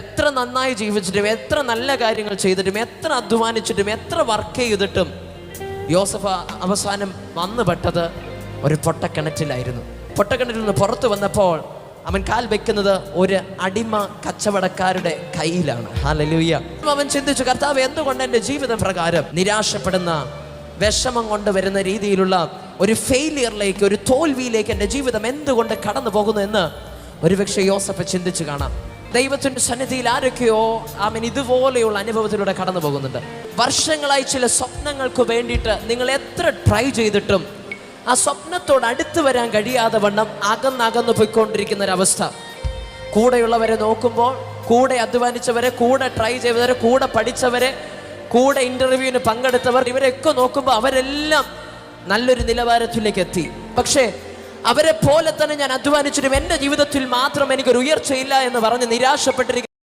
എത്ര നന്നായി ജീവിച്ചിട്ടും, എത്ര നല്ല കാര്യങ്ങൾ ചെയ്തിട്ടും, എത്ര അധ്വാനിച്ചിട്ടും, എത്ര വർക്ക് ചെയ്തിട്ടും യോസഫ് അവസാനം വന്നുപെട്ടത് ഒരു പൊട്ടക്കിണറ്റിലായിരുന്നു. പൊട്ടക്കിണറ്റിൽ നിന്ന് പുറത്തു വന്നപ്പോൾ അവൻ കാൽ വെക്കുന്നത് ഒരു അടിമ കച്ചവടക്കാരുടെ കയ്യിലാണ്. ഹല്ലേലൂയ. അവൻ ചിന്തിച്ചു, കർത്താവ്, എന്തുകൊണ്ട് എൻ്റെ ജീവിത പ്രകാരം നിരാശപ്പെടുന്ന, വിഷമം കൊണ്ട് വരുന്ന രീതിയിലുള്ള ഒരു ഫെയിലിയറിലേക്ക്, ഒരു തോൽവിയിലേക്ക് എൻ്റെ ജീവിതം എന്തുകൊണ്ട് കടന്നു പോകുന്നു എന്ന് ഒരുപക്ഷെ യോസഫ് ചിന്തിച്ചു കാണാം. ദൈവത്തിൻ്റെ സന്നിധിയിൽ ആരൊക്കെയോ ഇതുപോലെയുള്ള അനുഭവത്തിലൂടെ കടന്നു പോകുന്നുണ്ട്. വർഷങ്ങളായി ചില സ്വപ്നങ്ങൾക്ക് വേണ്ടിയിട്ട് നിങ്ങൾ എത്ര ട്രൈ ചെയ്തിട്ടും ആ സ്വപ്നത്തോട് അടുത്ത് വരാൻ കഴിയാതെ വണ്ണം അകന്നകന്നു പോയിക്കൊണ്ടിരിക്കുന്ന ഒരവസ്ഥ. കൂടെയുള്ളവരെ നോക്കുമ്പോൾ, കൂടെ അധ്വാനിച്ചവരെ, കൂടെ ട്രൈ ചെയ്തവരെ, കൂടെ പഠിച്ചവരെ, കൂടെ ഇന്റർവ്യൂവിന് പങ്കെടുത്തവർ, ഇവരെയൊക്കെ നോക്കുമ്പോൾ അവരെല്ലാം നല്ലൊരു നിലവാരത്തിലേക്ക് എത്തി. പക്ഷേ അവരെ പോലെ തന്നെ ഞാൻ അധ്വാനിച്ചിട്ടും എൻ്റെ ജീവിതത്തിൽ മാത്രം എനിക്കൊരു ഉയർച്ചയില്ല എന്ന് പറഞ്ഞ് നിരാശപ്പെട്ടിരിക്കുന്നു.